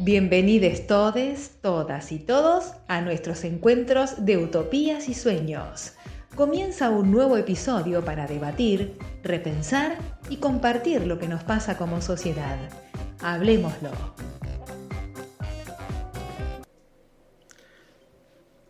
Bienvenidos todes, todas y todos a nuestros encuentros de utopías y sueños. Comienza un nuevo episodio para debatir, repensar y compartir lo que nos pasa como sociedad. Hablemoslo.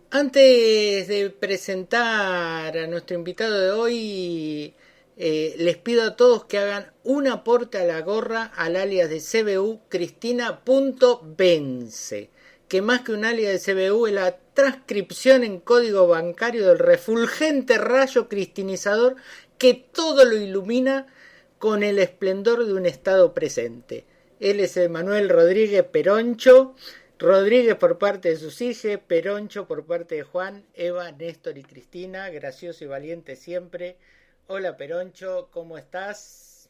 Antes de presentar a nuestro invitado de hoy, les pido a todos que hagan un aporte a la gorra al alias de CBU Cristina.vence, que más que un alias de CBU es la transcripción en código bancario del refulgente rayo cristinizador que todo lo ilumina con el esplendor de un estado presente. Él es Emanuel Rodríguez Peroncho. Rodríguez por parte de sus hijos, Peroncho por parte de Juan, Eva, Néstor y Cristina, gracioso y valiente siempre. Hola Peroncho, ¿cómo estás?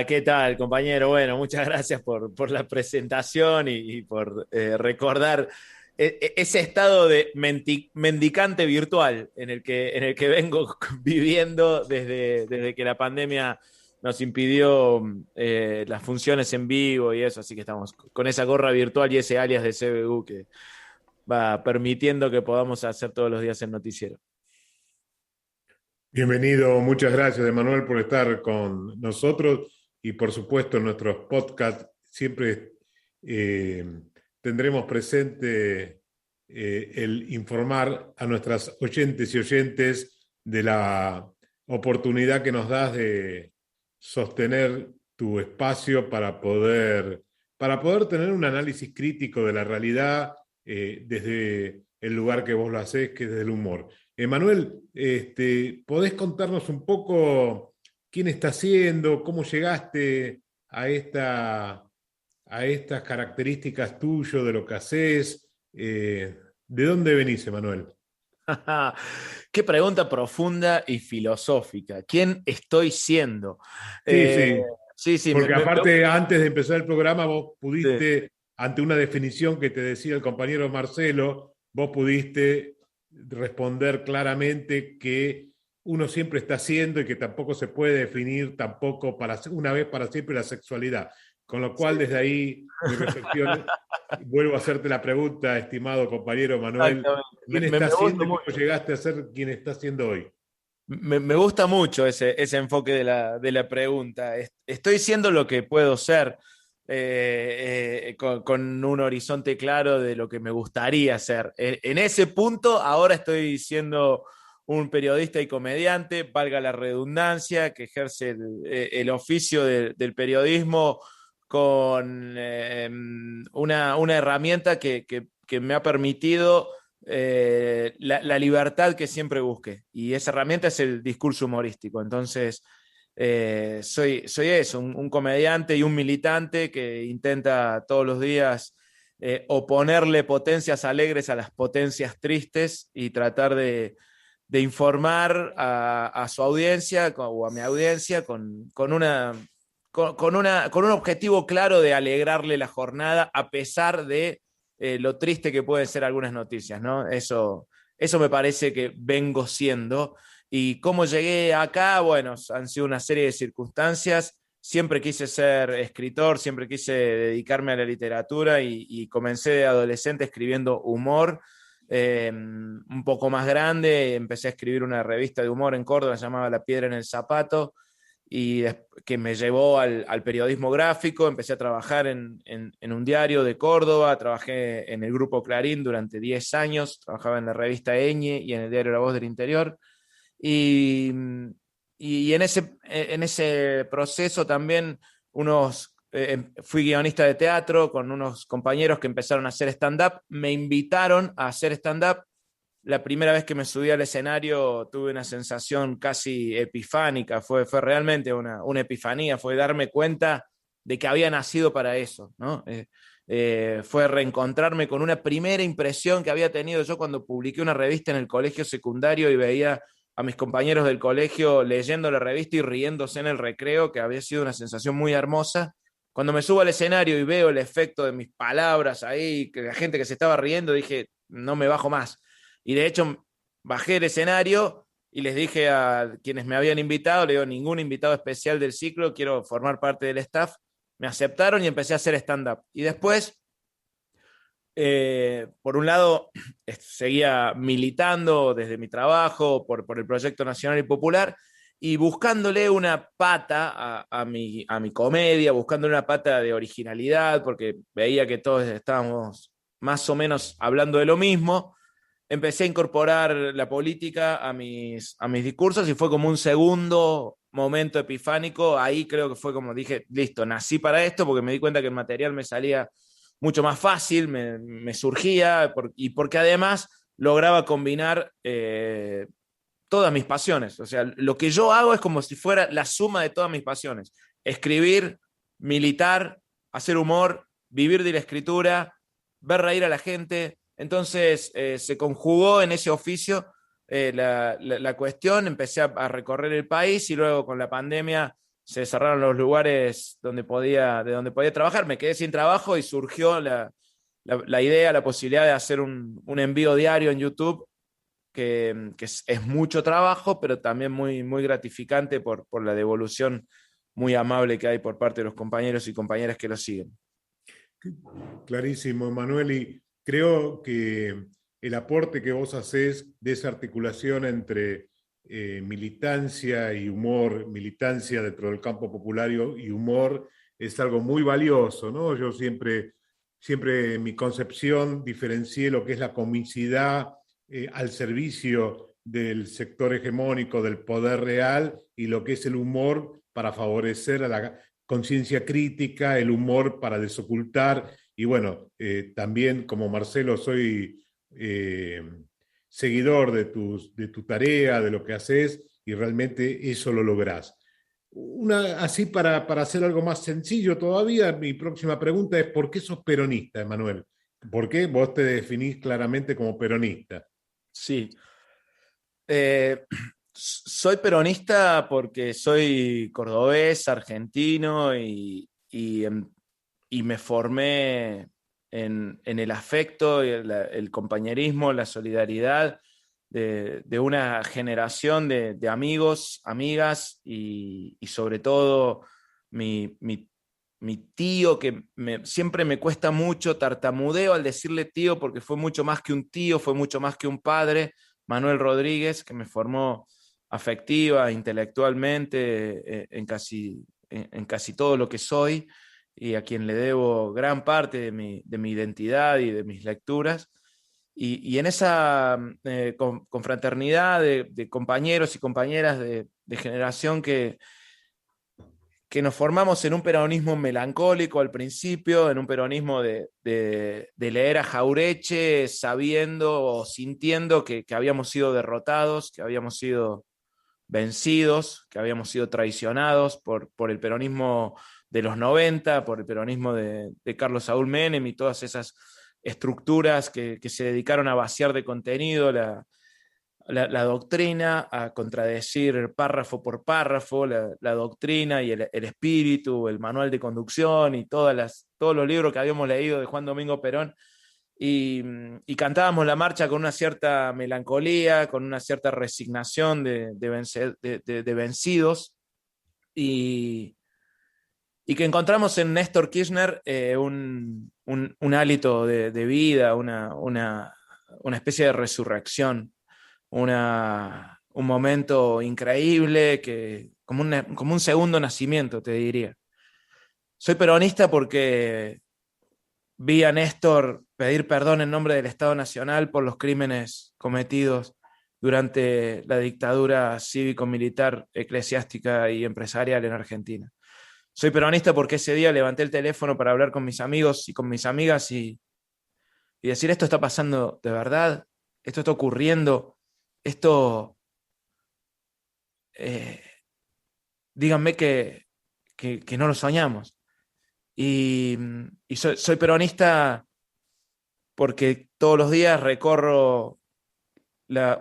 ¿Qué tal, compañero? Bueno, muchas gracias por la presentación y por recordar ese estado de mendicante virtual en el que vengo viviendo desde que la pandemia nos impidió las funciones en vivo y eso, así que estamos con esa gorra virtual y ese alias de CBU que va permitiendo que podamos hacer todos los días el noticiero. Bienvenido, muchas gracias, Emanuel, por estar con nosotros y por supuesto en nuestros podcasts siempre tendremos presente el informar a nuestras oyentes y oyentes de la oportunidad que nos das de sostener tu espacio para poder tener un análisis crítico de la realidad desde el lugar que vos lo hacés, que es desde el humor. Emanuel, ¿podés contarnos un poco quién estás siendo, cómo llegaste a estas características tuyas de lo que haces? ¿De dónde venís, Emanuel? Qué pregunta profunda y filosófica. ¿Quién estoy siendo? Sí. Sí, Porque aparte, antes de empezar el programa, vos pudiste, sí. ante una definición que te decía el compañero Marcelo, vos pudiste responder claramente que uno siempre está haciendo y que tampoco se puede definir tampoco una vez para siempre la sexualidad. Con lo cual, desde ahí, mi reflexión, vuelvo a hacerte la pregunta, estimado compañero Manuel, ¿quién Me está gusta haciendo y mucho. cómo llegaste a ser quien está haciendo hoy? Me gusta mucho ese enfoque de la pregunta. Estoy siendo lo que puedo ser, con un horizonte claro de lo que me gustaría ser. En ese punto, ahora estoy siendo un periodista y comediante, valga la redundancia, que ejerce el oficio del periodismo con una herramienta que me ha permitido la libertad que siempre busqué. Y esa herramienta es el discurso humorístico. Entonces, soy eso, un comediante y un militante que intenta todos los días o ponerle potencias alegres a las potencias tristes y tratar de informar a su audiencia o a mi audiencia con un objetivo claro de alegrarle la jornada a pesar de lo triste que pueden ser algunas noticias, ¿no? Eso me parece que vengo siendo. Y cómo llegué acá, bueno, han sido una serie de circunstancias. Siempre quise ser escritor, siempre quise dedicarme a la literatura y comencé de adolescente escribiendo humor. Un poco más grande, empecé a escribir una revista de humor en Córdoba, se llamaba La Piedra en el Zapato, y que me llevó al periodismo gráfico. Empecé a trabajar en un diario de Córdoba, trabajé en el Grupo Clarín durante 10 años, trabajaba en la revista Eñe y en el diario La Voz del Interior, y, y en ese proceso también fui guionista de teatro con unos compañeros que empezaron a hacer stand-up, me invitaron a hacer stand-up. La primera vez que me subí al escenario tuve una sensación casi epifánica, fue realmente una epifanía, fue darme cuenta de que había nacido para eso, ¿no? Fue reencontrarme con una primera impresión que había tenido yo cuando publiqué una revista en el colegio secundario y veía a mis compañeros del colegio leyendo la revista y riéndose en el recreo, que había sido una sensación muy hermosa. Cuando me subo al escenario y veo el efecto de mis palabras ahí, que la gente que se estaba riendo, dije, no me bajo más. Y de hecho bajé el escenario y les dije a quienes me habían invitado, le digo, ningún invitado especial del ciclo, quiero formar parte del staff. me aceptaron y empecé a hacer stand-up. Y después, por un lado, seguía militando desde mi trabajo por el Proyecto Nacional y Popular y buscándole una pata a mi comedia, buscándole una pata de originalidad, porque veía que todos estábamos más o menos hablando de lo mismo. Empecé a incorporar la política a mis discursos y fue como un segundo momento epifánico. Ahí creo que fue como dije, listo, nací para esto, porque me di cuenta que el material me salía mucho más fácil, me surgía, y porque además lograba combinar todas mis pasiones. O sea, lo que yo hago es como si fuera la suma de todas mis pasiones. Escribir, militar, hacer humor, vivir de la escritura, ver reír a la gente. Entonces se conjugó en ese oficio la cuestión, empecé a recorrer el país y luego con la pandemia se cerraron los lugares de donde podía trabajar. Me quedé sin trabajo y surgió la idea, la posibilidad de hacer un envío diario en YouTube, que es mucho trabajo, pero también muy, muy gratificante por la devolución muy amable que hay por parte de los compañeros y compañeras que lo siguen. Clarísimo, Manuel, y creo que el aporte que vos hacés de esa articulación entre militancia y humor, militancia dentro del campo popular y humor, es algo muy valioso, ¿no? Yo siempre en mi concepción diferencié lo que es la comicidad al servicio del sector hegemónico, del poder real, y lo que es el humor para favorecer a la conciencia crítica, el humor para desocultar. Y bueno, también como Marcelo soy seguidor de tu tarea, de lo que haces, y realmente eso lo lográs. Así para hacer algo más sencillo todavía, mi próxima pregunta es: ¿por qué sos peronista, Emanuel? ¿Por qué vos te definís claramente como peronista? Sí. Soy peronista porque soy cordobés, argentino y me formé en el afecto, y el compañerismo, la solidaridad de una generación de amigos, amigas y sobre todo mi tío, que siempre me cuesta mucho, tartamudeo al decirle tío porque fue mucho más que un tío, fue mucho más que un padre, Manuel Rodríguez, que me formó afectiva, intelectualmente, en casi todo lo que soy, y a quien le debo gran parte de mi identidad y de mis lecturas. Y en esa confraternidad de compañeros y compañeras de generación que nos formamos en un peronismo melancólico al principio, en un peronismo de leer a Jaureche sabiendo o sintiendo que habíamos sido derrotados, que habíamos sido vencidos, que habíamos sido traicionados por el peronismo de los 90, por el peronismo de Carlos Saúl Menem y todas esas estructuras que se dedicaron a vaciar de contenido la doctrina, a contradecir párrafo por párrafo la doctrina y el espíritu, el manual de conducción y todos los libros que habíamos leído de Juan Domingo Perón. Y cantábamos la marcha con una cierta melancolía, con una cierta resignación de vencidos, y que encontramos en Néstor Kirchner un hálito de vida, una especie de resurrección, un momento increíble, como un segundo nacimiento, te diría. Soy peronista porque vi a Néstor pedir perdón en nombre del Estado Nacional por los crímenes cometidos durante la dictadura cívico-militar, eclesiástica y empresarial en Argentina. Soy peronista porque ese día levanté el teléfono para hablar con mis amigos y con mis amigas y decir: esto está pasando de verdad, esto está ocurriendo, esto... díganme que no lo soñamos. Y soy peronista porque todos los días recorro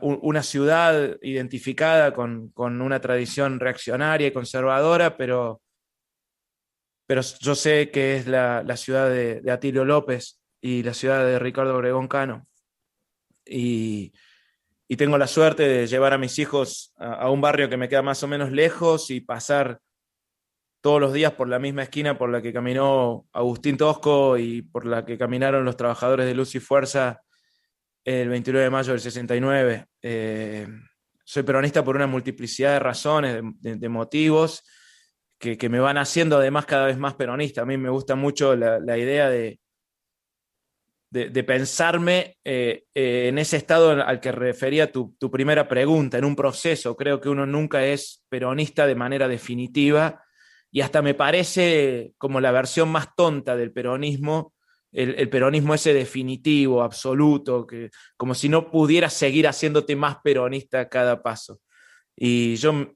una ciudad identificada con una tradición reaccionaria y conservadora, pero yo sé que es la ciudad de Atilio López y la ciudad de Ricardo Obregón Cano. Y tengo la suerte de llevar a mis hijos a un barrio que me queda más o menos lejos y pasar todos los días por la misma esquina por la que caminó Agustín Tosco y por la que caminaron los trabajadores de Luz y Fuerza el 29 de mayo del 69. Soy peronista por una multiplicidad de razones, de motivos que me van haciendo además cada vez más peronista. A mí me gusta mucho la idea de pensarme en ese estado al que refería tu primera pregunta, en un proceso. Creo que uno nunca es peronista de manera definitiva y hasta me parece como la versión más tonta del peronismo, el peronismo ese definitivo, absoluto, como si no pudieras seguir haciéndote más peronista a cada paso. Y yo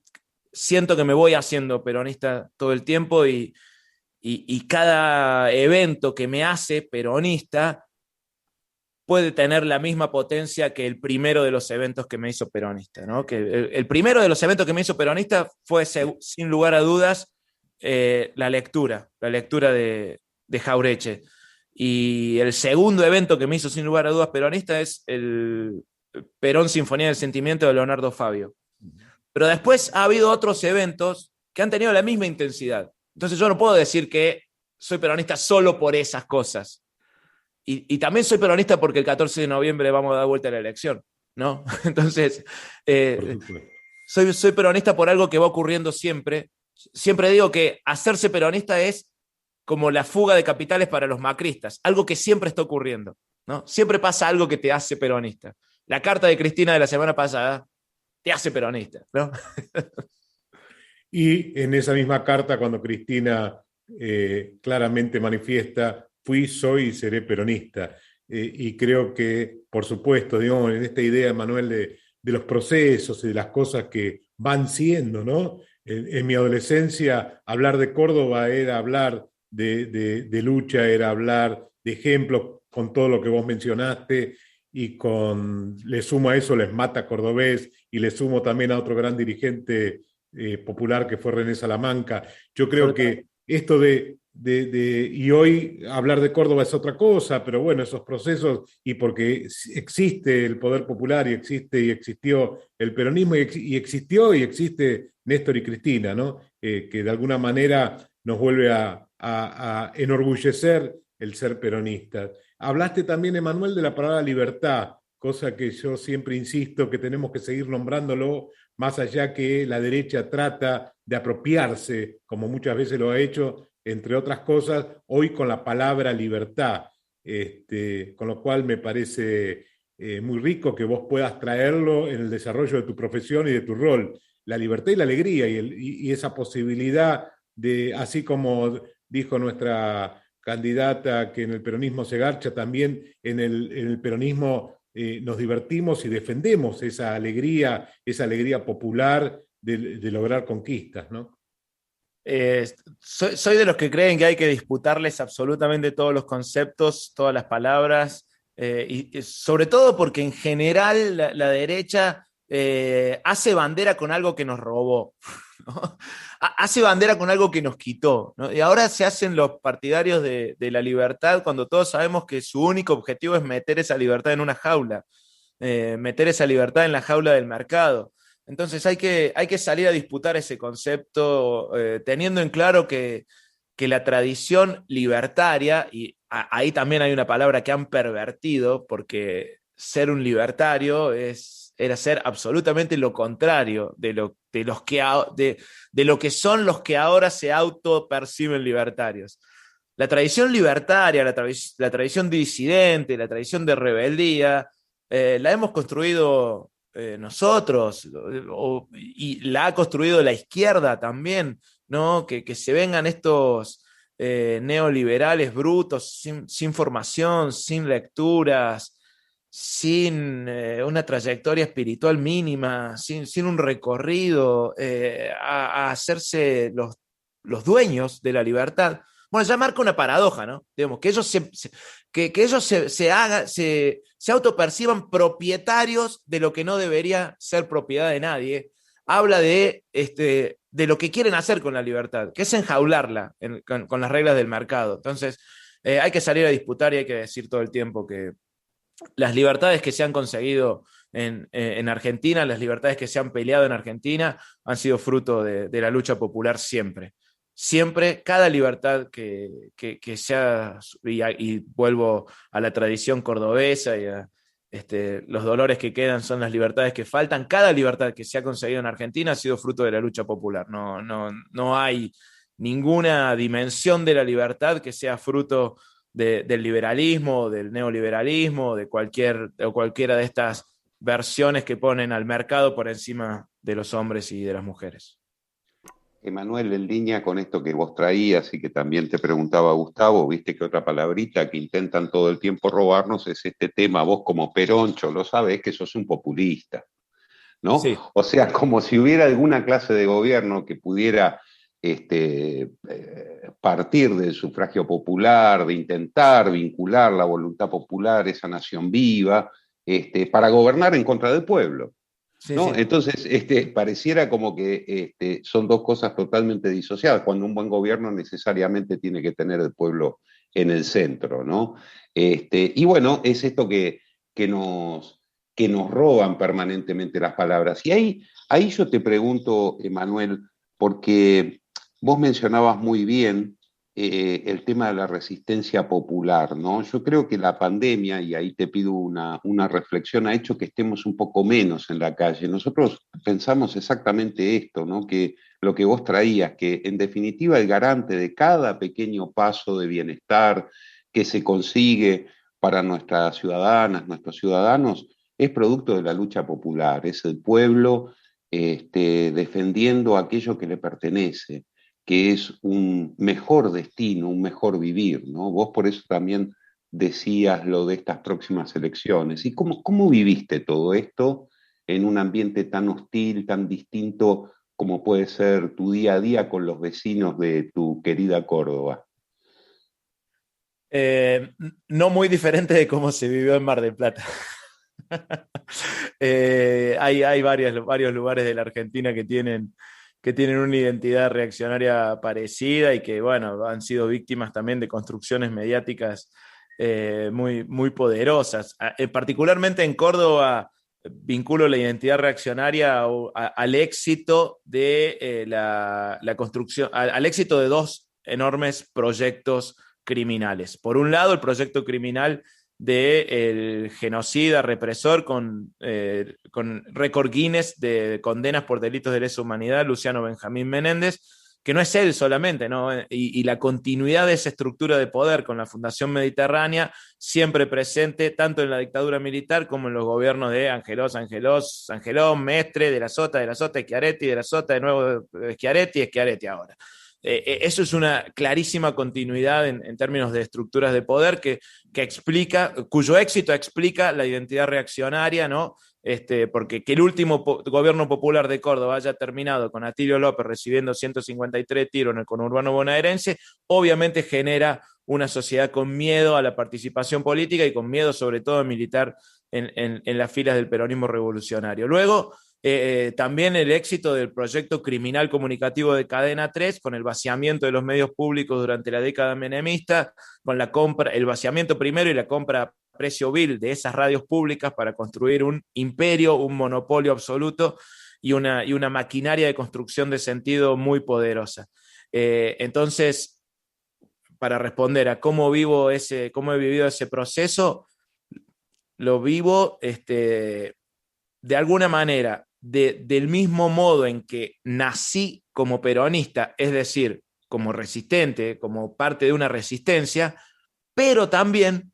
siento que me voy haciendo peronista todo el tiempo y cada evento que me hace peronista puede tener la misma potencia que el primero de los eventos que me hizo peronista, ¿no? Que el primero de los eventos que me hizo peronista fue, sin lugar a dudas, la lectura de Jauretche. Y el segundo evento que me hizo, sin lugar a dudas, peronista es el Perón Sinfonía del Sentimiento de Leonardo Fabio. Pero después ha habido otros eventos que han tenido la misma intensidad. Entonces yo no puedo decir que soy peronista solo por esas cosas. Y también soy peronista porque el 14 de noviembre vamos a dar vuelta a la elección, ¿no? Entonces, soy peronista por algo que va ocurriendo siempre. Siempre digo que hacerse peronista es como la fuga de capitales para los macristas, algo que siempre está ocurriendo, ¿no? Siempre pasa algo que te hace peronista. La carta de Cristina de la semana pasada te hace peronista, ¿no? Y en esa misma carta, cuando Cristina claramente manifiesta: fui, soy y seré peronista. Y creo que, por supuesto, digamos, en esta idea, Manuel, de los procesos y de las cosas que van siendo, ¿no? En mi adolescencia, hablar de Córdoba era hablar de lucha, era hablar de ejemplos, con todo lo que vos mencionaste, y le sumo a eso Les Mata Cordobés, y le sumo también a otro gran dirigente popular que fue René Salamanca. Yo creo que esto y hoy hablar de Córdoba es otra cosa, pero bueno, esos procesos, y porque existe el poder popular y existió el peronismo y existió y existe Néstor y Cristina, ¿no? Que de alguna manera nos vuelve a enorgullecer el ser peronista. Hablaste también, Emanuel, de la palabra libertad, cosa que yo siempre insisto que tenemos que seguir nombrándolo, más allá que la derecha trata de apropiarse, como muchas veces lo ha hecho, entre otras cosas, hoy con la palabra libertad. Con lo cual me parece muy rico que vos puedas traerlo en el desarrollo de tu profesión y de tu rol. La libertad y la alegría y esa posibilidad de, así como dijo nuestra candidata que en el peronismo se garcha, también en el peronismo nos divertimos y defendemos esa alegría popular de lograr conquistas, ¿no? Soy de los que creen que hay que disputarles absolutamente todos los conceptos, todas las palabras, y sobre todo porque en general la derecha hace bandera con algo que nos robó, ¿no? Hace bandera con algo que nos quitó, ¿no? Y ahora se hacen los partidarios de la libertad cuando todos sabemos que su único objetivo es meter esa libertad en una jaula, meter esa libertad en la jaula del mercado. Entonces hay que salir a disputar ese concepto, teniendo en claro que la tradición libertaria, y ahí también hay una palabra que han pervertido, porque ser un libertario era ser absolutamente lo contrario de lo que son los que ahora se autoperciben libertarios. La tradición libertaria, la tradición disidente, la tradición de rebeldía, la hemos construido nosotros, y la ha construido la izquierda también, ¿no? Que se vengan estos neoliberales brutos, sin formación, sin lecturas, sin una trayectoria espiritual mínima, sin un recorrido, a hacerse los dueños de la libertad. Bueno, ya marca una paradoja, ¿no? Digamos, que ellos se autoperciban propietarios de lo que no debería ser propiedad de nadie. Habla de lo que quieren hacer con la libertad, que es enjaularla con las reglas del mercado. Entonces, hay que salir a disputar y hay que decir todo el tiempo que las libertades que se han conseguido en Argentina, las libertades que se han peleado en Argentina, han sido fruto de la lucha popular siempre. siempre cada libertad que sea, y vuelvo a la tradición cordobesa y a los dolores que quedan son las libertades que faltan, cada libertad que se ha conseguido en Argentina ha sido fruto de la lucha popular. No hay ninguna dimensión de la libertad que sea fruto del liberalismo, del neoliberalismo, de cualquiera de estas versiones que ponen al mercado por encima de los hombres y de las mujeres. Emanuel, en línea con esto que vos traías y que también te preguntaba Gustavo, viste que otra palabrita que intentan todo el tiempo robarnos es este tema, vos como Peroncho lo sabés que sos un populista, ¿no? Sí. O sea, como si hubiera alguna clase de gobierno que pudiera partir del sufragio popular, de intentar vincular la voluntad popular, esa nación viva, para gobernar en contra del pueblo. ¿No? Sí. Entonces, pareciera como que son dos cosas totalmente disociadas, cuando un buen gobierno necesariamente tiene que tener el pueblo en el centro, ¿no? Y bueno, es esto que nos roban permanentemente las palabras. Y ahí yo te pregunto, Emanuel, porque vos mencionabas muy bien el tema de la resistencia popular, ¿no? Yo creo que la pandemia, y ahí te pido una reflexión, ha hecho que estemos un poco menos en la calle. Nosotros pensamos exactamente esto, ¿no? Que lo que vos traías, que en definitiva el garante de cada pequeño paso de bienestar que se consigue para nuestras ciudadanas, nuestros ciudadanos, es producto de la lucha popular, es el pueblo defendiendo aquello que le pertenece, que es un mejor destino, un mejor vivir, ¿no? Vos por eso también decías lo de estas próximas elecciones. ¿Y cómo viviste todo esto en un ambiente tan hostil, tan distinto como puede ser tu día a día con los vecinos de tu querida Córdoba? No muy diferente de cómo se vivió en Mar del Plata. Hay varios lugares de la Argentina que tienen una identidad reaccionaria parecida y que, bueno, han sido víctimas también de construcciones mediáticas muy, muy poderosas. Particularmente en Córdoba, vinculo la identidad reaccionaria al éxito de la construcción, al éxito de dos enormes proyectos criminales. Por un lado, el proyecto criminal del genocida represor con récord Guinness de condenas por delitos de lesa humanidad, Luciano Benjamín Menéndez, que no es él solamente, ¿no? Y la continuidad de esa estructura de poder con la Fundación Mediterránea, siempre presente tanto en la dictadura militar como en los gobiernos de Angelós, Mestre, de la Sota, Schiaretti, de la Sota, de nuevo Schiaretti ahora. Eso es una clarísima continuidad en términos de estructuras de poder cuyo éxito explica la identidad reaccionaria, ¿no? Porque que el último gobierno popular de Córdoba haya terminado con Atilio López recibiendo 153 tiros en el conurbano bonaerense, obviamente genera una sociedad con miedo a la participación política y con miedo sobre todo militar en las filas del peronismo revolucionario. Luego, también el éxito del proyecto criminal comunicativo de Cadena 3, con el vaciamiento de los medios públicos durante la década menemista, con la compra, el vaciamiento primero y la compra a precio vil de esas radios públicas para construir un imperio, un monopolio absoluto y una maquinaria de construcción de sentido muy poderosa. Entonces, para responder a cómo he vivido ese proceso, lo vivo de alguna manera del mismo modo en que nací como peronista, es decir, como resistente, como parte de una resistencia, pero también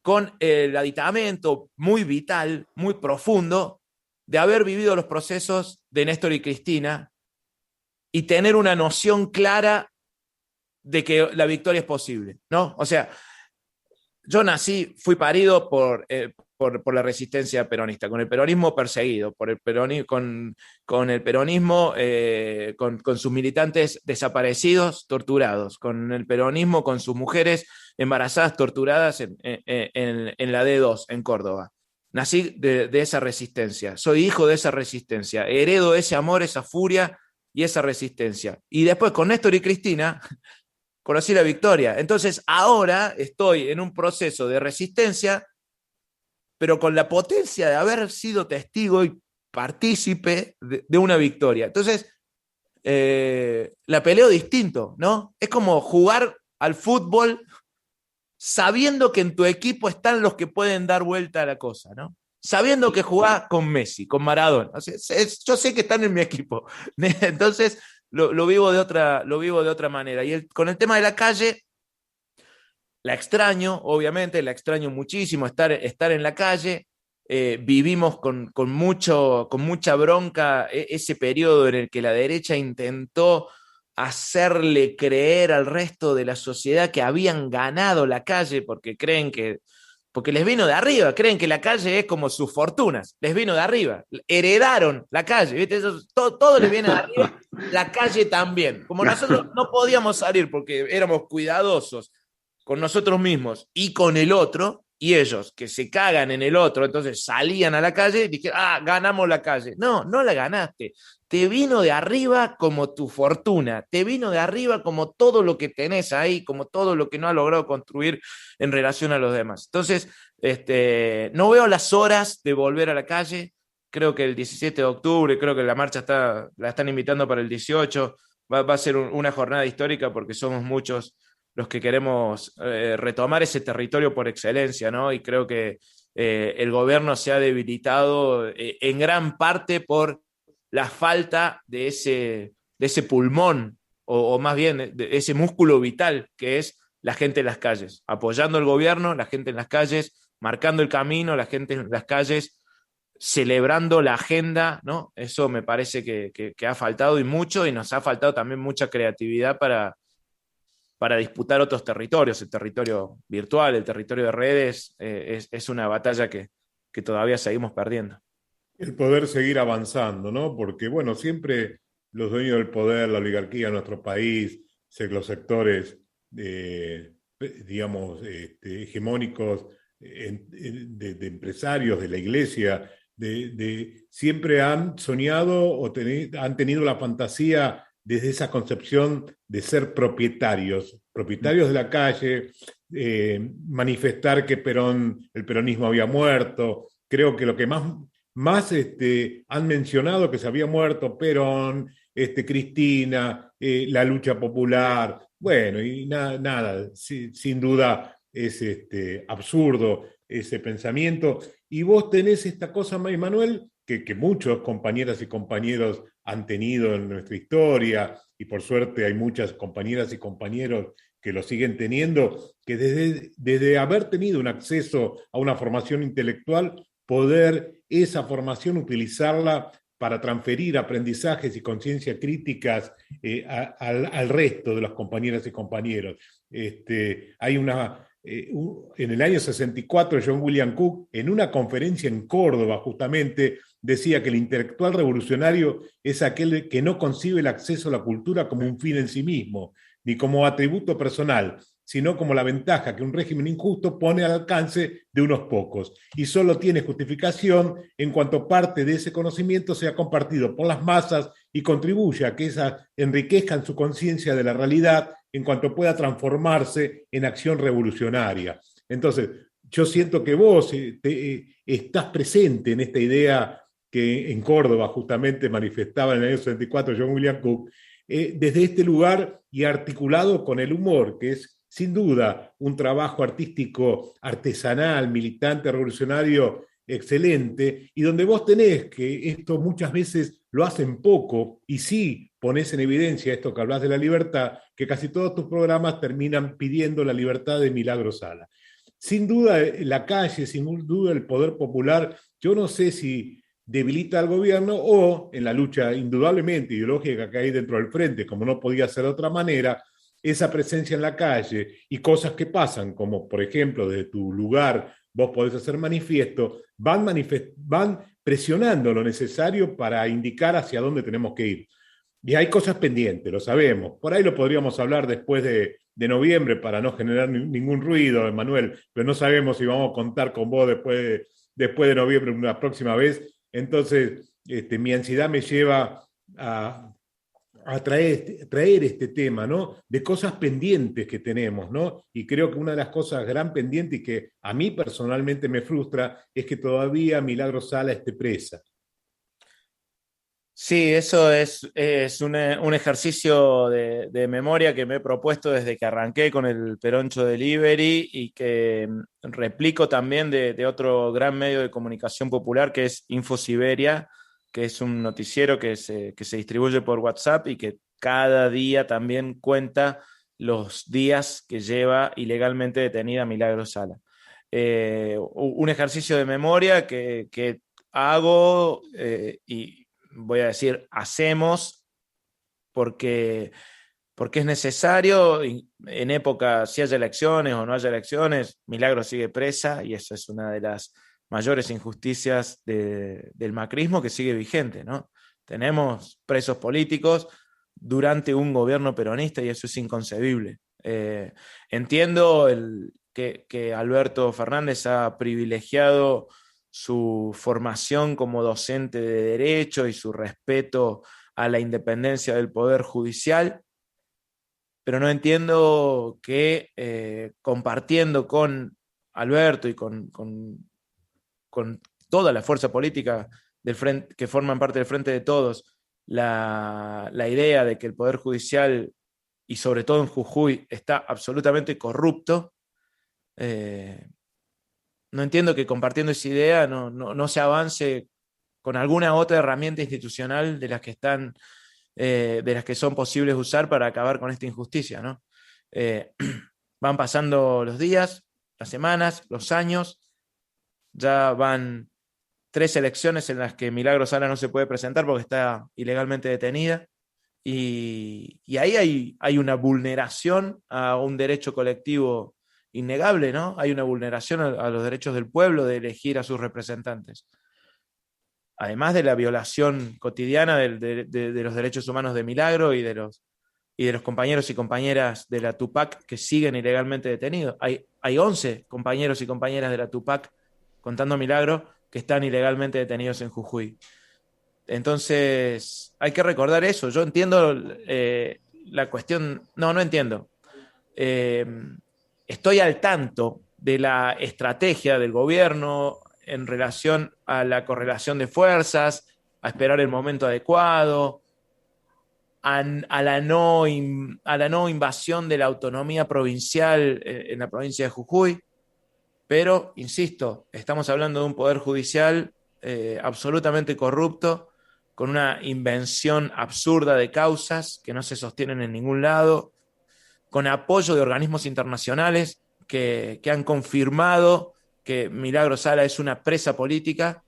con el aditamento muy vital, muy profundo, de haber vivido los procesos de Néstor y Cristina y tener una noción clara de que la victoria es posible, ¿no? O sea, yo fui parido por la resistencia peronista, con el peronismo perseguido, con el peronismo, con sus militantes desaparecidos, torturados, con el peronismo, con sus mujeres embarazadas, torturadas en la D2, en Córdoba. Nací de esa resistencia, soy hijo de esa resistencia, heredo ese amor, esa furia y esa resistencia. Y después con Néstor y Cristina conocí la victoria. Entonces ahora estoy en un proceso de resistencia, pero con la potencia de haber sido testigo y partícipe de una victoria. Entonces, la peleo distinto, ¿no? Es como jugar al fútbol sabiendo que en tu equipo están los que pueden dar vuelta a la cosa, ¿no? Sabiendo que jugás con Messi, con Maradona. O sea, yo sé que están en mi equipo. Entonces lo vivo de otra manera. Y con el tema de la calle, la extraño, obviamente, la extraño muchísimo, estar en la calle. Vivimos con mucha bronca ese periodo en el que la derecha intentó hacerle creer al resto de la sociedad que habían ganado la calle porque les vino de arriba, creen que la calle es como sus fortunas, les vino de arriba, heredaron la calle, ¿viste? Todo les viene de arriba, la calle también. Como nosotros no podíamos salir porque éramos cuidadosos con nosotros mismos y con el otro, y ellos que se cagan en el otro, entonces salían a la calle y dijeron, ganamos la calle. No, no la ganaste. Te vino de arriba como tu fortuna, te vino de arriba como todo lo que tenés ahí, como todo lo que no has logrado construir en relación a los demás. Entonces, no veo las horas de volver a la calle. Creo que el 17 de octubre, creo que la marcha la están invitando para el 18, va a ser una jornada histórica porque somos muchos los que queremos retomar ese territorio por excelencia, ¿no? Y creo que el gobierno se ha debilitado en gran parte por la falta de ese pulmón, o más bien de ese músculo vital que es la gente en las calles, apoyando al gobierno, la gente en las calles, marcando el camino, la gente en las calles, celebrando la agenda, ¿no? Eso me parece que ha faltado y mucho, y nos ha faltado también mucha creatividad para disputar otros territorios. El territorio virtual, el territorio de redes, es una batalla que todavía seguimos perdiendo. El poder seguir avanzando, ¿no? Porque, bueno, siempre los dueños del poder, la oligarquía en nuestro país, los sectores, digamos, hegemónicos de empresarios, de la iglesia, siempre han soñado o han tenido la fantasía desde esa concepción de ser propietarios de la calle, manifestar que el peronismo había muerto. Creo que lo que más han mencionado que se había muerto Perón, Cristina, la lucha popular, bueno, y nada, sin duda es absurdo ese pensamiento. Y vos tenés esta cosa, Manuel, que muchos compañeras y compañeros han tenido en nuestra historia, y por suerte hay muchas compañeras y compañeros que lo siguen teniendo, que desde haber tenido un acceso a una formación intelectual, poder esa formación utilizarla para transferir aprendizajes y conciencia críticas al resto de los compañeras y compañeros. Hay en el año 64, John William Cook, en una conferencia en Córdoba, justamente, decía que el intelectual revolucionario es aquel que no concibe el acceso a la cultura como un fin en sí mismo, ni como atributo personal, sino como la ventaja que un régimen injusto pone al alcance de unos pocos, y solo tiene justificación en cuanto parte de ese conocimiento sea compartido por las masas y contribuya a que esas enriquezcan su conciencia de la realidad en cuanto pueda transformarse en acción revolucionaria. Entonces, yo siento que vos estás presente en esta idea que en Córdoba justamente manifestaba en el año 64 John William Cook, desde este lugar y articulado con el humor, que es sin duda un trabajo artístico, artesanal, militante, revolucionario excelente, y donde vos tenés que esto muchas veces lo hacen poco, y sí ponés en evidencia esto que hablas de la libertad, que casi todos tus programas terminan pidiendo la libertad de Milagro Sala. Sin duda la calle, sin duda el poder popular, yo no sé si debilita al gobierno o en la lucha indudablemente ideológica que hay dentro del frente, como no podía ser de otra manera, esa presencia en la calle y cosas que pasan, como por ejemplo desde tu lugar vos podés hacer manifiesto, van presionando lo necesario para indicar hacia dónde tenemos que ir. Y hay cosas pendientes, lo sabemos. Por ahí lo podríamos hablar después de noviembre para no generar ningún ruido, Manuel, pero no sabemos si vamos a contar con vos después de noviembre una próxima vez. Entonces, mi ansiedad me lleva a traer este tema, ¿no? De cosas pendientes que tenemos, ¿no? Y creo que una de las cosas gran pendientes y que a mí personalmente me frustra es que todavía Milagro Sala esté presa. Sí, eso es un ejercicio de memoria que me he propuesto desde que arranqué con el Peroncho Delivery y que replico también de otro gran medio de comunicación popular que es InfoSiberia, que es un noticiero que se distribuye por WhatsApp y que cada día también cuenta los días que lleva ilegalmente detenida Milagros Sala. Un ejercicio de memoria que hago y voy a decir, hacemos porque es necesario en época, si haya elecciones o no haya elecciones, Milagros sigue presa y eso es una de las mayores injusticias del macrismo que sigue vigente, ¿no? Tenemos presos políticos durante un gobierno peronista y eso es inconcebible. Entiendo que Alberto Fernández ha privilegiado su formación como docente de derecho y su respeto a la independencia del Poder Judicial, pero no entiendo que compartiendo con Alberto y con toda la fuerza política del frente, que forman parte del Frente de Todos, la idea de que el Poder Judicial, y sobre todo en Jujuy, está absolutamente corrupto. No entiendo que compartiendo esa idea no se avance con alguna otra herramienta institucional de las que están, de las que son posibles usar para acabar con esta injusticia, ¿no? Van pasando los días, las semanas, los años, ya van 3 elecciones en las que Milagros Sala no se puede presentar porque está ilegalmente detenida, y ahí hay una vulneración a un derecho colectivo innegable, ¿no? Hay una vulneración a los derechos del pueblo de elegir a sus representantes. Además de la violación cotidiana de los derechos humanos de Milagro y de los compañeros y compañeras de la Tupac que siguen ilegalmente detenidos. Hay 11 compañeros y compañeras de la Tupac, contando Milagro, que están ilegalmente detenidos en Jujuy. Entonces, hay que recordar eso. Yo entiendo la cuestión. No entiendo. Estoy al tanto de la estrategia del gobierno en relación a la correlación de fuerzas, a esperar el momento adecuado, a la no invasión de la autonomía provincial en la provincia de Jujuy. Pero, insisto, estamos hablando de un poder judicial absolutamente corrupto, con una invención absurda de causas que no se sostienen en ningún lado, con apoyo de organismos internacionales que han confirmado que Milagros Sala es una presa política,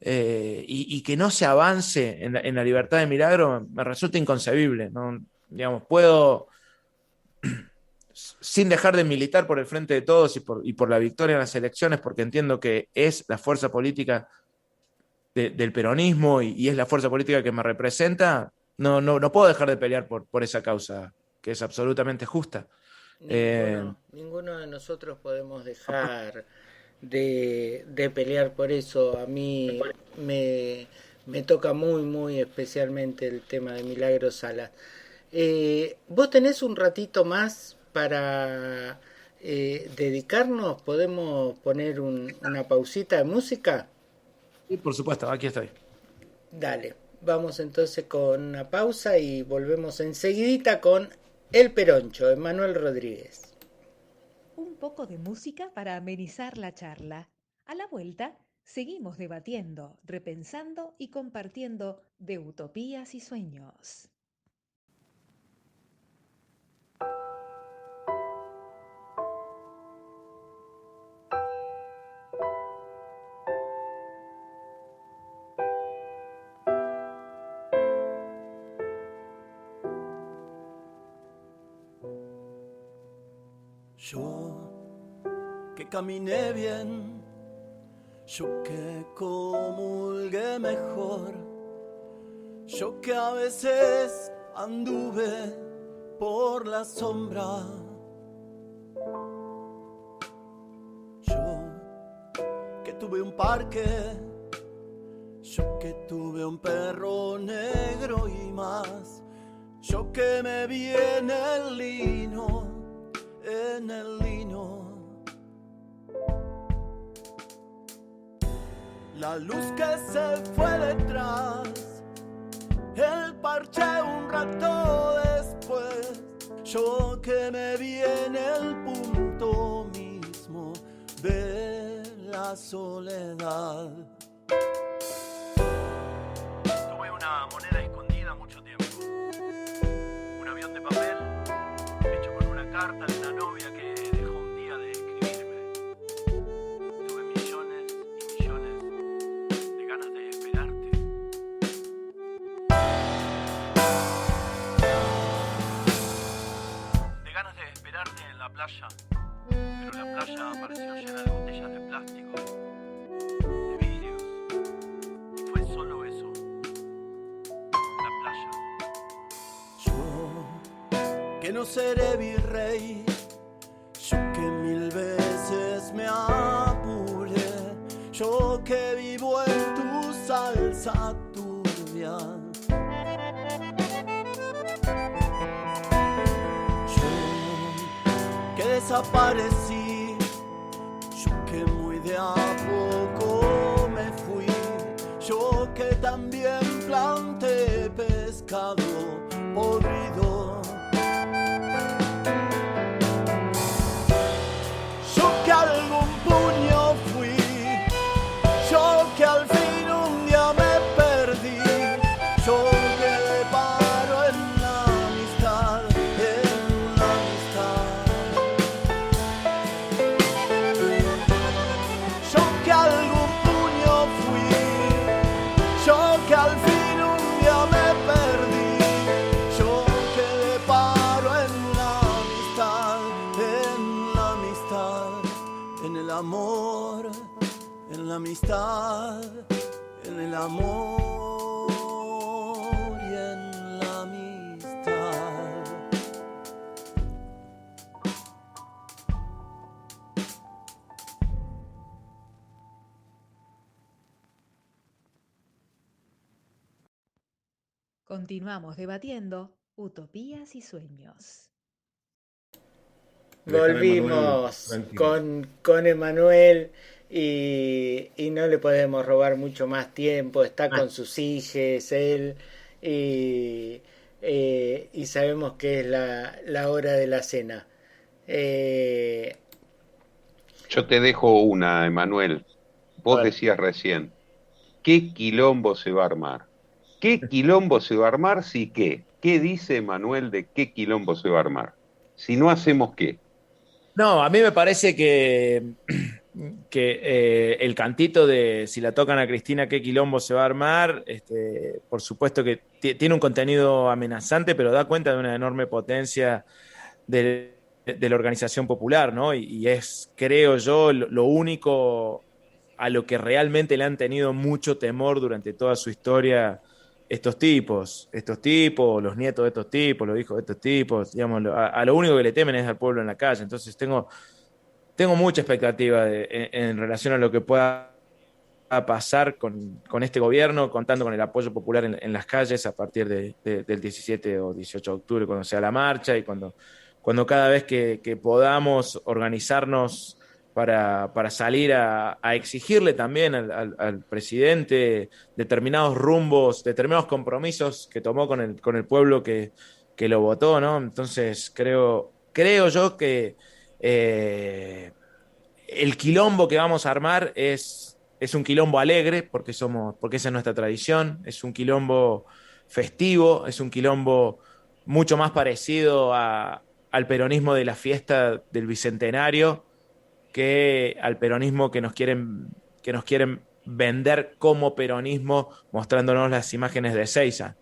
y que no se avance en la libertad de Milagro me resulta inconcebible, ¿no? Digamos, puedo, sin dejar de militar por el Frente de Todos y por la victoria en las elecciones, porque entiendo que es la fuerza política del peronismo y es la fuerza política que me representa, no puedo dejar de pelear por esa causa, que es absolutamente justa. Ninguno de nosotros podemos dejar de pelear por eso. A mí me toca muy, muy especialmente el tema de Milagros Sala. ¿Vos tenés un ratito más para dedicarnos? ¿Podemos poner una pausita de música? Sí, por supuesto, aquí estoy. Dale, vamos entonces con una pausa y volvemos enseguidita con El Peroncho, Emanuel Rodríguez. Un poco de música para amenizar la charla. A la vuelta, seguimos debatiendo, repensando y compartiendo de utopías y sueños. Yo que caminé bien, yo que comulgué mejor, yo que a veces anduve por la sombra, yo que tuve un parque, yo que tuve un perro negro y más, yo que me vi en el lino, la luz que se fue detrás parche un rato después, yo que me vi en el punto mismo de la soledad. Tuve una moneda escondida mucho tiempo, un avión de papel hecho con una carta de una novia que dejó un día de escribirme. Tuve millones y millones de ganas de esperarte. De ganas de esperarte en la playa, pero la playa apareció llena de botellas de plástico, de vidrios, y fue solo eso, la playa. Yo, que no seré virrey, yo que 1000 veces me apuré, yo que vivo en tu salsa turbia. Yo que desaparecí, yo que muy de a poco me fui, yo que también planté pescado podrido. Yo que algún puño fui, yo que al fin un día me perdí, yo que paro en la amistad, en la amistad. Yo que algún puño fui, yo que al fin un día me perdí, yo que paro en la amistad, en la amistad, en el amor, en la amistad, en el amor y en la amistad. Continuamos debatiendo utopías y sueños. Volvimos con Emanuel y no le podemos robar mucho más tiempo. Está con sus hijos, él, y sabemos que es la hora de la cena. Yo te dejo una, Emanuel. Vos Bueno. decías recién, ¿qué quilombo se va a armar? ¿Qué quilombo se va a armar si qué? ¿Qué dice Emanuel de qué quilombo se va a armar? Si no hacemos qué. No, a mí me parece que el cantito de si la tocan a Cristina, qué quilombo se va a armar, por supuesto que tiene un contenido amenazante, pero da cuenta de una enorme potencia de la organización popular, ¿no? Y es, creo yo, lo único a lo que realmente le han tenido mucho temor durante toda su historia estos tipos, los nietos de estos tipos, los hijos de estos tipos, digamos, a lo único que le temen es al pueblo en la calle. Entonces tengo mucha expectativa en relación a lo que pueda pasar con este gobierno, contando con el apoyo popular en las calles a partir del 17 o 18 de octubre, cuando sea la marcha y cuando cada vez que podamos organizarnos para salir a exigirle también al presidente determinados rumbos, determinados compromisos que tomó con el pueblo que lo votó, ¿no? Entonces creo yo que el quilombo que vamos a armar es un quilombo alegre, porque esa es nuestra tradición, es un quilombo festivo, es un quilombo mucho más parecido al peronismo de la fiesta del Bicentenario que al peronismo que nos quieren vender como peronismo, mostrándonos las imágenes de Ezeiza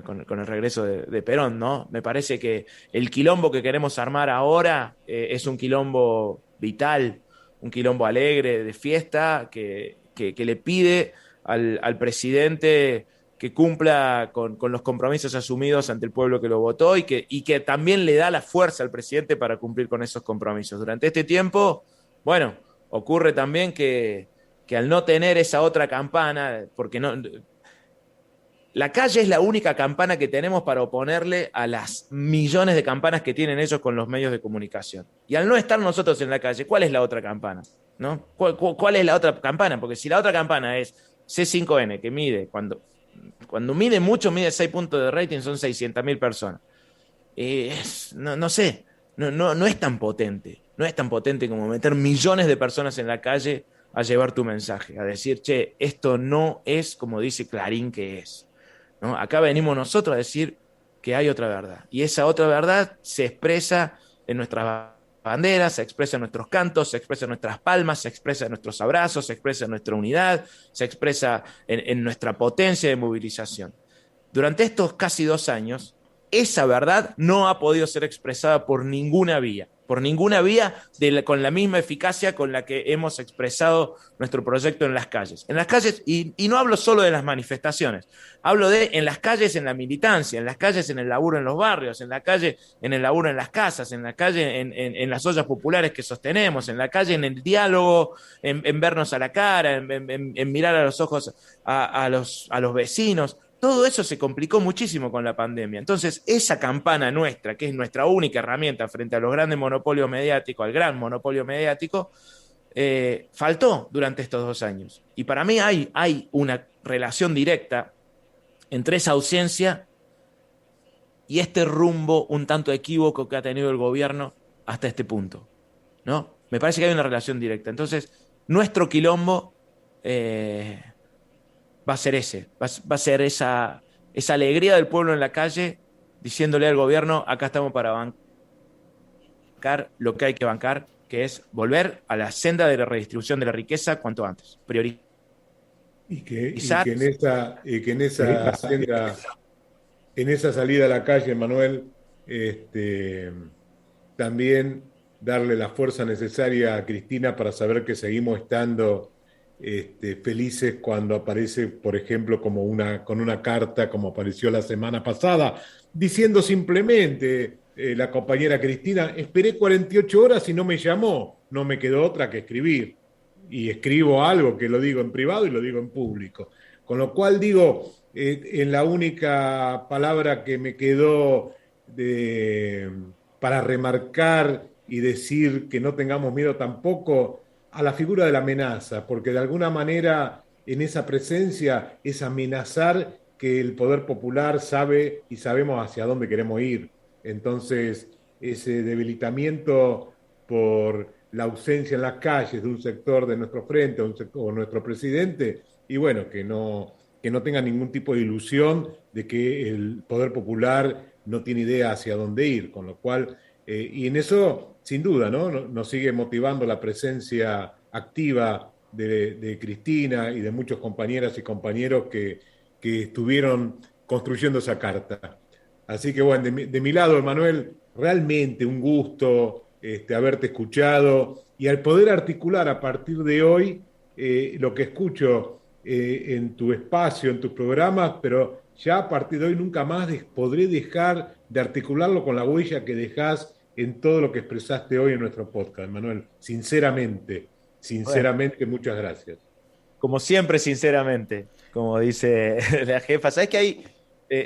con el regreso de Perón, ¿no? Me parece que el quilombo que queremos armar ahora es un quilombo vital, un quilombo alegre, de fiesta, que le pide al presidente que cumpla con los compromisos asumidos ante el pueblo que lo votó y que también le da la fuerza al presidente para cumplir con esos compromisos. Durante este tiempo, bueno, ocurre también que al no tener esa otra campana, porque no... La calle es la única campana que tenemos para oponerle a las millones de campanas que tienen ellos con los medios de comunicación. Y al no estar nosotros en la calle, ¿cuál es la otra campana? ¿No? ¿Cuál es la otra campana? Porque si la otra campana es C5N, que mide cuando mide mucho, mide 6 puntos de rating, son 600.000 personas. No sé, no es tan potente. No es tan potente como meter millones de personas en la calle a llevar tu mensaje, a decir, che, esto no es como dice Clarín que es, ¿no? Acá venimos nosotros a decir que hay otra verdad. Y esa otra verdad se expresa en nuestras banderas, se expresa en nuestros cantos, se expresa en nuestras palmas, se expresa en nuestros abrazos, se expresa en nuestra unidad, se expresa en nuestra potencia de movilización. Durante estos casi 2 años, esa verdad no ha podido ser expresada por ninguna vía con la misma eficacia con la que hemos expresado nuestro proyecto en las calles. En las calles, y no hablo solo de las manifestaciones, hablo de en las calles, en la militancia, en las calles, en el laburo en los barrios, en la calle, en el laburo en las casas, en la calle, en las ollas populares que sostenemos, en la calle, en el diálogo, en vernos a la cara, en mirar a los ojos a los vecinos. Todo eso se complicó muchísimo con la pandemia. Entonces, esa campana nuestra, que es nuestra única herramienta frente a los grandes monopolios mediáticos, al gran monopolio mediático, faltó durante estos 2 años. Y para mí hay una relación directa entre esa ausencia y este rumbo un tanto equívoco que ha tenido el gobierno hasta este punto, ¿no? Me parece que hay una relación directa. Entonces, nuestro quilombo va a ser va a ser esa alegría del pueblo en la calle diciéndole al gobierno, acá estamos para bancar lo que hay que bancar, que es volver a la senda de la redistribución de la riqueza cuanto antes. Y que en esa senda, en esa salida a la calle, Manuel, también darle la fuerza necesaria a Cristina para saber que seguimos estando felices cuando aparece, por ejemplo, con una carta, como apareció la semana pasada, diciendo simplemente la compañera Cristina, esperé 48 horas y no me llamó, no me quedó otra que escribir. Y escribo algo que lo digo en privado y lo digo en público. Con lo cual digo, en la única palabra que me quedó para remarcar y decir que no tengamos miedo tampoco a la figura de la amenaza, porque de alguna manera en esa presencia es amenazar que el poder popular sabe y sabemos hacia dónde queremos ir. Entonces, ese debilitamiento por la ausencia en las calles de un sector de nuestro frente o nuestro presidente, y bueno, que no tenga ningún tipo de ilusión de que el poder popular no tiene idea hacia dónde ir, con lo cual, y en eso, sin duda, ¿no? Nos sigue motivando la presencia activa de Cristina y de muchos compañeras y compañeros que estuvieron construyendo esa carta. Así que bueno, de mi lado, Emanuel, realmente un gusto haberte escuchado y al poder articular a partir de hoy lo que escucho en tu espacio, en tus programas, pero ya a partir de hoy nunca más podré dejar de articularlo con la huella que dejás en todo lo que expresaste hoy en nuestro podcast, Manuel. Sinceramente, bueno, muchas gracias. Como siempre, sinceramente, como dice la jefa. ¿Sabes que hay,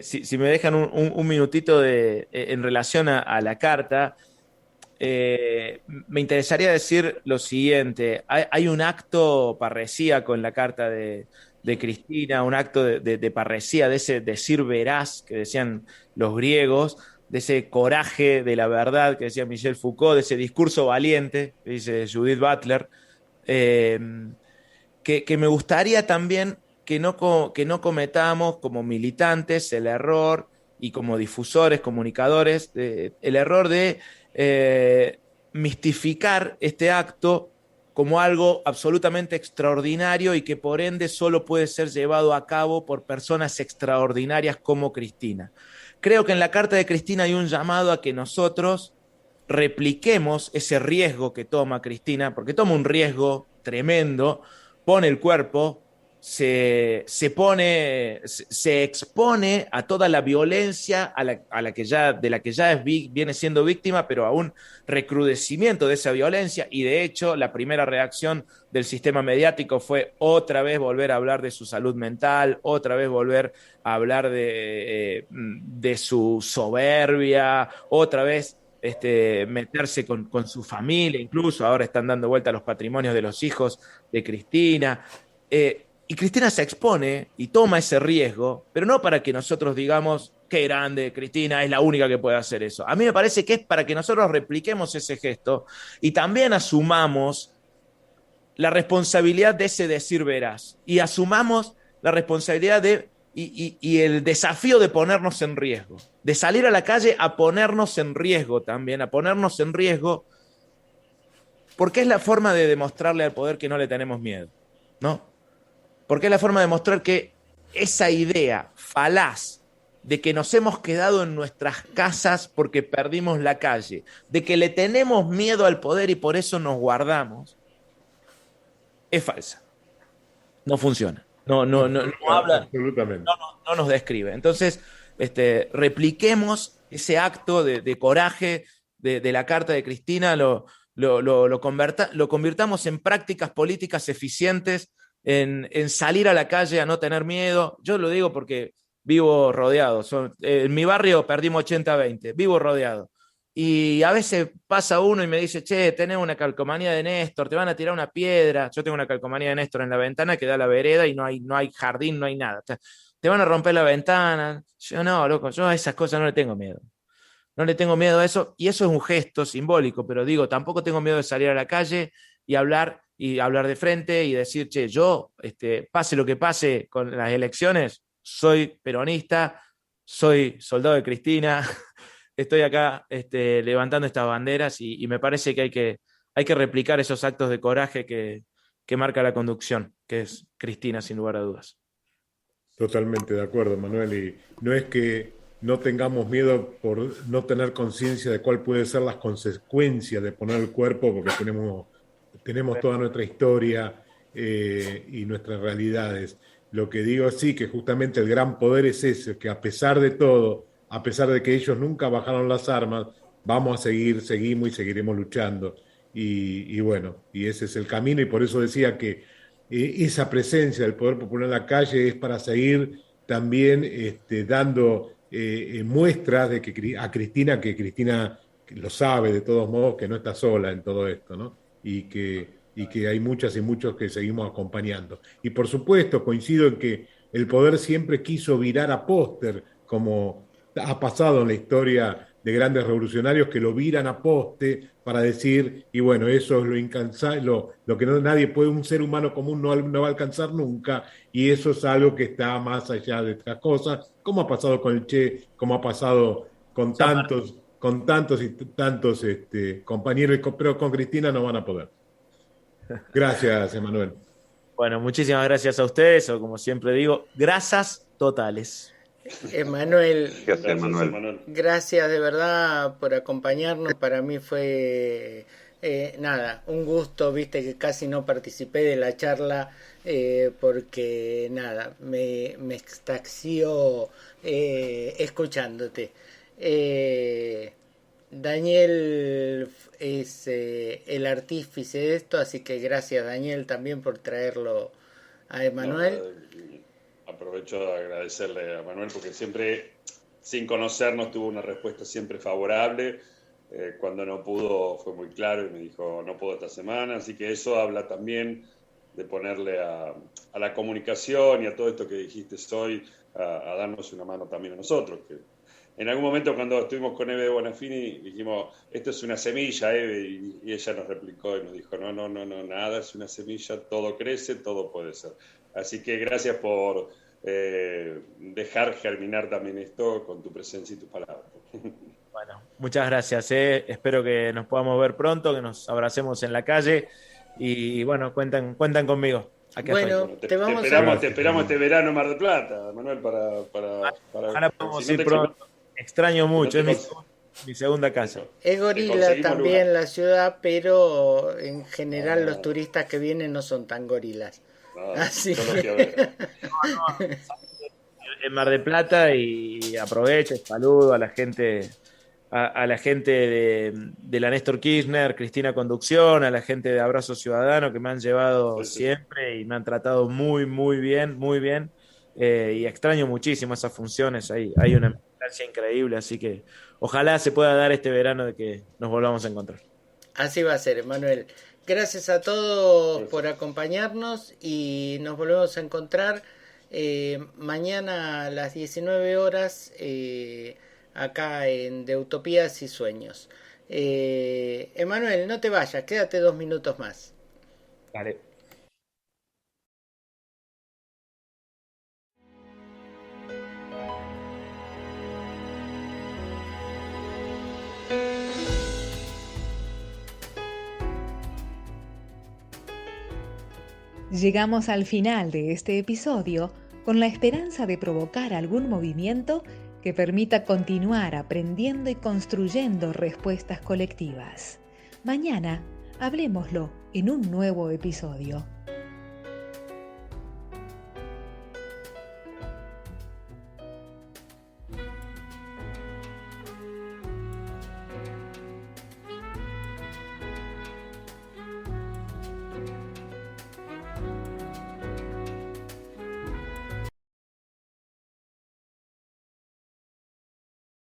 si me dejan un minutito en relación a la carta, me interesaría decir lo siguiente. Hay un acto parresíaco en la carta de Cristina, un acto de parresía, de ese decir veraz que decían los griegos, de ese coraje de la verdad que decía Michel Foucault, de ese discurso valiente que dice Judith Butler, que me gustaría también que no cometamos como militantes el error y como difusores, comunicadores, el error de mistificar este acto como algo absolutamente extraordinario y que por ende solo puede ser llevado a cabo por personas extraordinarias como Cristina. Creo que en la carta de Cristina hay un llamado a que nosotros repliquemos ese riesgo que toma Cristina, porque toma un riesgo tremendo, pone el cuerpo, se expone a toda la violencia de la que ya viene siendo víctima, pero a un recrudecimiento de esa violencia, y de hecho la primera reacción del sistema mediático fue otra vez volver a hablar de su salud mental, otra vez volver a hablar de su soberbia, otra vez meterse con su familia, incluso ahora están dando vuelta los patrimonios de los hijos de Cristina. Y Cristina se expone y toma ese riesgo, pero no para que nosotros digamos, qué grande, Cristina es la única que puede hacer eso. A mí me parece que es para que nosotros repliquemos ese gesto y también asumamos la responsabilidad de ese decir veraz y asumamos la responsabilidad y el desafío de ponernos en riesgo, de salir a la calle a ponernos en riesgo también, a ponernos en riesgo, porque es la forma de demostrarle al poder que no le tenemos miedo, ¿no? Porque es la forma de mostrar que esa idea falaz de que nos hemos quedado en nuestras casas porque perdimos la calle, de que le tenemos miedo al poder y por eso nos guardamos, es falsa. No funciona. No habla, absolutamente. no nos describe. Entonces, repliquemos ese acto de coraje de la carta de Cristina, lo convirtamos en prácticas políticas eficientes, en salir a la calle a no tener miedo. Yo lo digo porque vivo rodeado. En mi barrio perdimos 80-20, vivo rodeado. Y a veces pasa uno y me dice, che, tenés una calcomanía de Néstor, te van a tirar una piedra. Yo tengo una calcomanía de Néstor en la ventana que da a la vereda y no hay jardín, no hay nada. Te van a romper la ventana. Yo no, loco, yo a esas cosas no le tengo miedo. No le tengo miedo a eso, y eso es un gesto simbólico, pero digo, tampoco tengo miedo de salir a la calle y hablar de frente y decir, che, yo, pase lo que pase con las elecciones, soy peronista, soy soldado de Cristina, estoy acá levantando estas banderas y me parece que hay que replicar esos actos de coraje que marca la conducción, que es Cristina, sin lugar a dudas. Totalmente de acuerdo, Manuel, y no es que no tengamos miedo por no tener conciencia de cuál puede ser las consecuencias de poner el cuerpo, porque tenemos toda nuestra historia y nuestras realidades. Lo que digo sí, que justamente el gran poder es ese, que a pesar de todo, a pesar de que ellos nunca bajaron las armas, vamos a seguimos y seguiremos luchando. Y bueno, y ese es el camino, y por eso decía que esa presencia del poder popular en la calle es para seguir también dando muestras de que Cristina lo sabe de todos modos, que no está sola en todo esto, ¿no? Y que hay muchas y muchos que seguimos acompañando. Y por supuesto coincido en que el poder siempre quiso virar a póster, como ha pasado en la historia de grandes revolucionarios que lo viran a poste para decir, y bueno, eso es lo incansable, lo que nadie puede, un ser humano común no va a alcanzar nunca, y eso es algo que está más allá de estas cosas, como ha pasado con el Che, como ha pasado con tantos y tantos compañeros, pero con Cristina no van a poder. Gracias, Emanuel. Bueno, muchísimas gracias a ustedes, o como siempre digo, grasas totales. Emanuel, gracias de verdad por acompañarnos. Para mí fue un gusto, viste que casi no participé de la charla porque me extasió escuchándote. Daniel es el artífice de esto, así que gracias, Daniel, también por traerlo a Emanuel. Aprovecho de agradecerle a Manuel porque siempre, sin conocernos, tuvo una respuesta siempre favorable. Cuando no pudo fue muy claro y me dijo no puedo esta semana, así que eso habla también de ponerle a la comunicación y a todo esto que dijiste hoy a darnos una mano también a nosotros, que en algún momento cuando estuvimos con Eve Bonafini dijimos esto es una semilla, Eve, y ella nos replicó y nos dijo no, nada es una semilla, todo crece, todo puede ser. Así que gracias por dejar germinar también esto con tu presencia y tus palabras. Bueno, muchas gracias. Espero que nos podamos ver pronto, que nos abracemos en la calle y bueno, cuentan conmigo. Aquí bueno, te esperamos este verano en Mar del Plata, Manuel, para ojalá podamos ir pronto. Extraño mucho, es mi segunda casa. Es gorila también la ciudad, pero en general los turistas que vienen no son tan gorilas. Así que... en Mar del Plata y aprovecho, saludo a la gente de la Néstor Kirchner, Cristina Conducción, a la gente de Abrazo Ciudadano que me han llevado siempre y me han tratado muy bien y extraño muchísimo esas funciones, hay una militancia increíble, así que ojalá se pueda dar este verano de que nos volvamos a encontrar. Así va a ser, Emanuel. Gracias a todos por acompañarnos y nos volvemos a encontrar mañana a las 19 horas acá en De Utopías y Sueños. Emanuel, no te vayas, quédate 2 minutos más. Vale. Llegamos al final de este episodio con la esperanza de provocar algún movimiento que permita continuar aprendiendo y construyendo respuestas colectivas. Mañana, hablemoslo en un nuevo episodio.